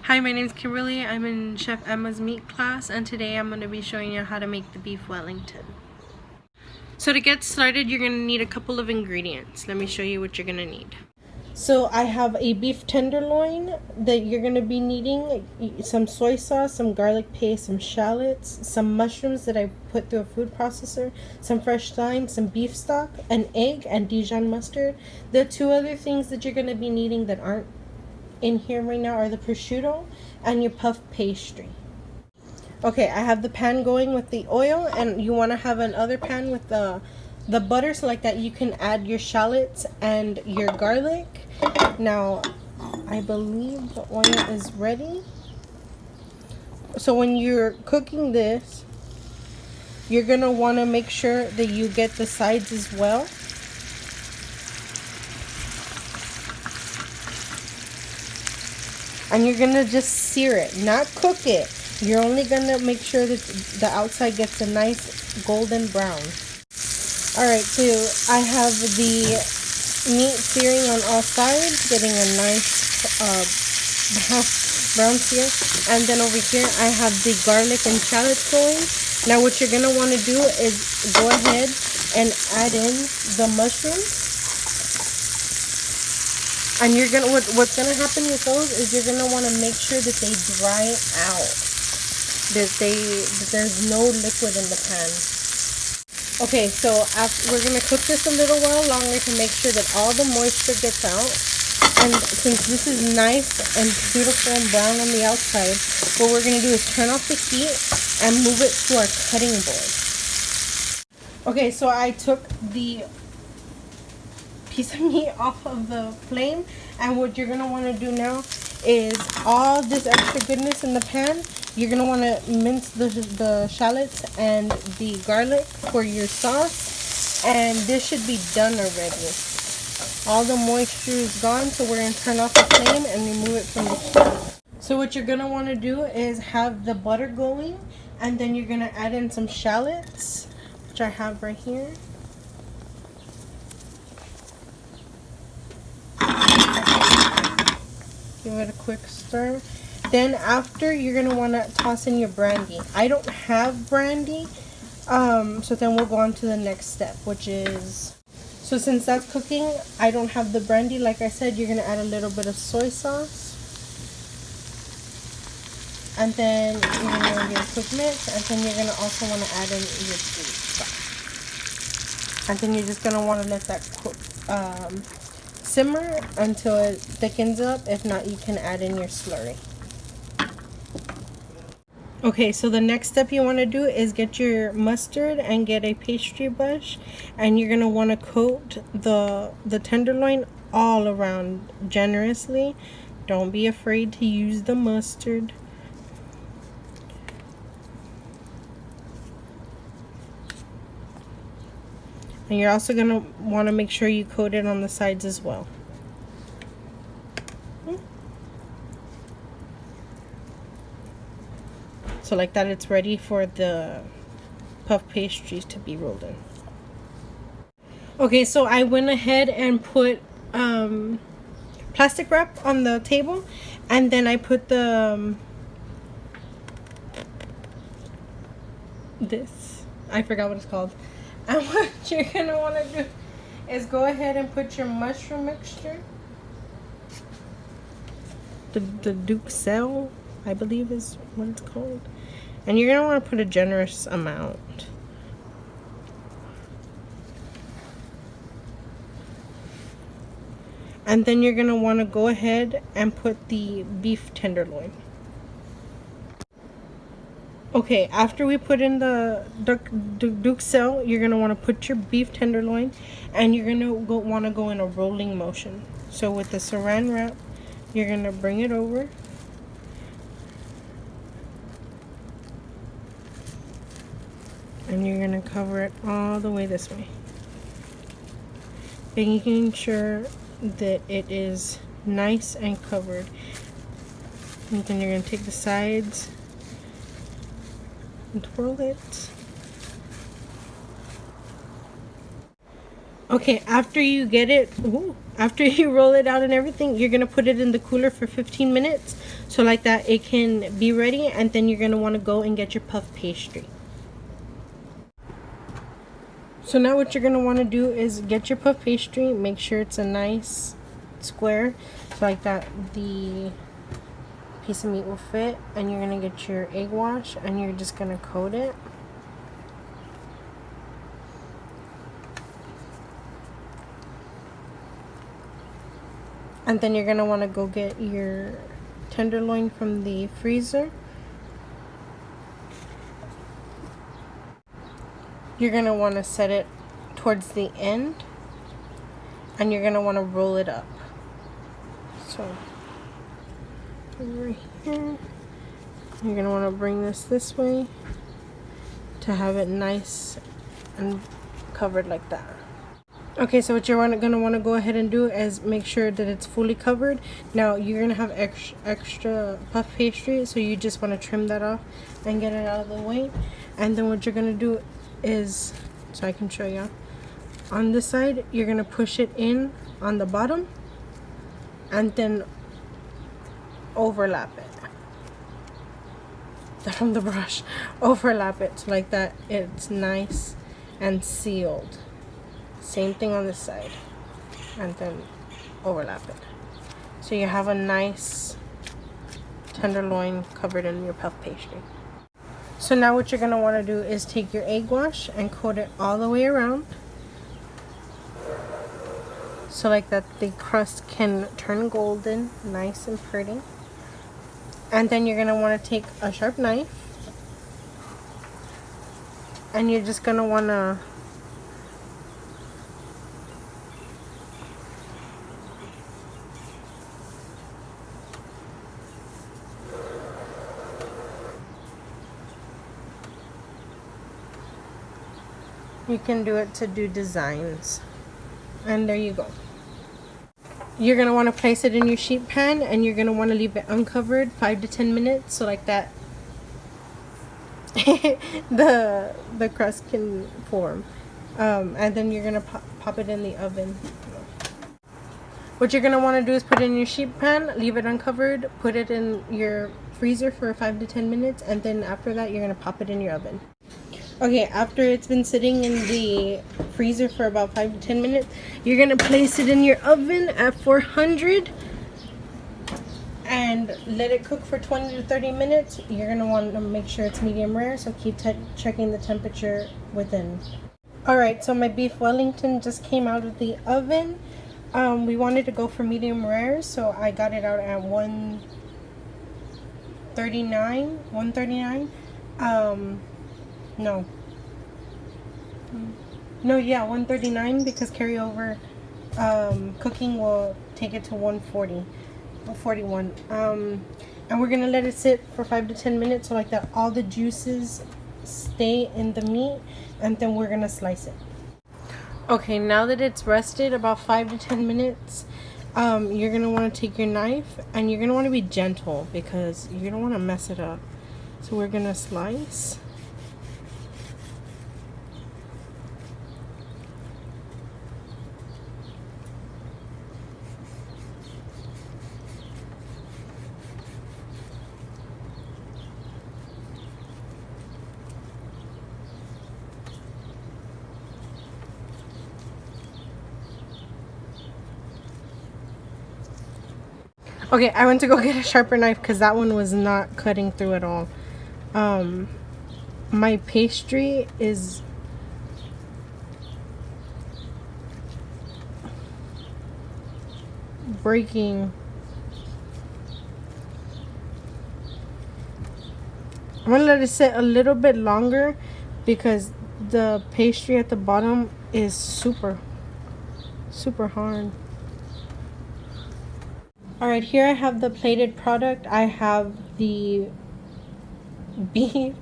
Hi, my name is Kimberly. I'm in Chef Emma's meat class, and today I'm going to be showing you how to make the beef Wellington. So to get started, you're going to need a couple of ingredients. Let me show you what you're going to need. So I have a beef tenderloin that you're going to be needing, some soy sauce, some garlic paste, some shallots, some mushrooms that I put through a food processor, some fresh thyme, some beef stock, an egg, and Dijon mustard. The two other things that you're going to be needing that aren't in here right now are the prosciutto and your puff pastry. Okay, I have the pan going with the oil, and you want to have another pan with the butter, so like that you can add your shallots and your garlic. Now, I believe the oil is ready. So when you're cooking this, you're gonna want to make sure that you get the sides as well. And you're gonna just sear it, not cook it. You're only gonna make sure that the outside gets a nice golden brown. Alright, so I have the meat searing on all sides, getting a nice brown sear. And then over here I have the garlic and shallots going. Now what you're gonna want to do is go ahead and add in the mushrooms. And you're gonna what's gonna happen with those is you're gonna want to make sure that they dry out, that there's no liquid in the pan. Okay, so we're gonna cook this a little while longer to make sure that all the moisture gets out. And since this is nice and beautiful and brown on the outside, what we're gonna do is turn off the heat and move it to our cutting board. Okay, so I took the piece of meat off of the flame, and what you're gonna want to do now is all this extra goodness in the pan, you're gonna want to mince the shallots and the garlic for your sauce, and this should be done already. All the moisture is gone, so we're gonna turn off the flame and remove it from the heat. So what you're gonna want to do is have the butter going, and then you're gonna add in some shallots, which I have right here. Give it a quick stir. Then after, you're gonna want to toss in your brandy. I don't have brandy, so then we'll go on to the next step, which is, so since that's cooking, I don't have the brandy. Like I said, you're gonna add a little bit of soy sauce, and then you're gonna give a quick mix, and then you're gonna also want to add in your beef stock, and then you're just gonna want to let that cook. Simmer until it thickens up. If not, you can add in your slurry. Okay, so the next step you want to do is get your mustard and get a pastry brush, and you're going to want to coat the tenderloin all around generously. Don't be afraid to use the mustard. And you're also going to want to make sure you coat it on the sides as well. So like that, it's ready for the puff pastries to be rolled in. Okay, so I went ahead and put plastic wrap on the table, and then I put the I forgot what it's called. And what you're gonna want to do is go ahead and put your mushroom mixture, the Duxelle, I believe is what it's called, and you're gonna want to put a generous amount. And then you're gonna want to go ahead and put the beef tenderloin. Okay, after we put in the Duxelle, you're going to want to put your beef tenderloin, and you're going to want to go in a rolling motion. So with the saran wrap, you're going to bring it over. And you're going to cover it all the way this way. Making sure that it is nice and covered. And then you're going to take the sides and twirl it. Okay, after you get it, After you roll it out and everything, you're gonna put it in the cooler for 15 minutes, so like that it can be ready, and then you're gonna want to go and get your puff pastry. So now what you're gonna want to do is get your puff pastry, make sure it's a nice square, so like that the piece of meat will fit, and you're gonna get your egg wash and you're just gonna coat it. And then you're gonna want to go get your tenderloin from the freezer. You're gonna want to set it towards the end, and you're gonna want to roll it up. So over here, you're gonna want to bring this way to have it nice and covered like that. Okay, so what you're gonna want to go ahead and do is make sure that it's fully covered. Now you're gonna have extra puff pastry, so you just want to trim that off and get it out of the way. And then what you're gonna do is, so I can show you, on this side you're gonna push it in on the bottom and then overlap it from the brush. Overlap it so like that it's nice and sealed. Same thing on this side, and then overlap it so you have a nice tenderloin covered in your puff pastry. So now what you're going to want to do is take your egg wash and coat it all the way around, so like that the crust can turn golden, nice and pretty. And then you're going to want to take a sharp knife, and you're just going to want to you can do it to do designs. And there you go. You're going to want to place it in your sheet pan, and you're going to want to leave it uncovered 5 to 10 minutes so like that the crust can form. And then you're going to pop it in the oven. What you're going to want to do is put it in your sheet pan, leave it uncovered, put it in your freezer for 5 to 10 minutes, and then after that you're going to pop it in your oven. Okay, after it's been sitting in the freezer for about 5 to 10 minutes, you're going to place it in your oven at 400 and let it cook for 20 to 30 minutes. You're going to want to make sure it's medium rare, so keep checking the temperature within. Alright, so my beef Wellington just came out of the oven. We wanted to go for medium rare, so I got it out at 139. Yeah, 139, because carryover cooking will take it to 140, 41. And we're gonna let it sit for 5 to 10 minutes so like that all the juices stay in the meat, and then we're gonna slice it. Okay, now that it's rested about 5 to 10 minutes, you're gonna want to take your knife, and you're gonna want to be gentle because you don't want to mess it up. So we're gonna slice. Okay, I went to go get a sharper knife because that one was not cutting through at all. My pastry is breaking. I'm gonna let it sit a little bit longer because the pastry at the bottom is super hard. Alright, here I have the plated product. I have the beef.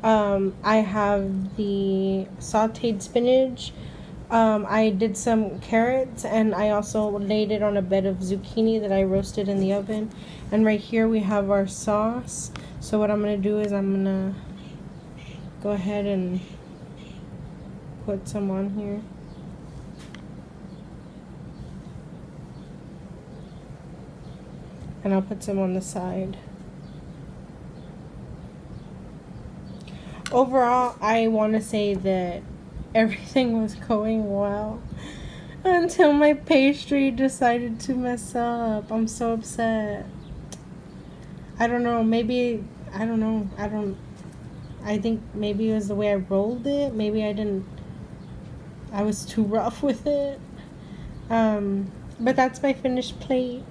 I have the sauteed spinach. I did some carrots, and I also laid it on a bed of zucchini that I roasted in the oven. And right here we have our sauce. So what I'm going to do is I'm going to go ahead and put some on here. And I'll put some on the side. Overall, I want to say that everything was going well until my pastry decided to mess up. I'm so upset. I don't know, maybe, I don't know, I think maybe it was the way I rolled it. Maybe I was too rough with it. But that's my finished plate.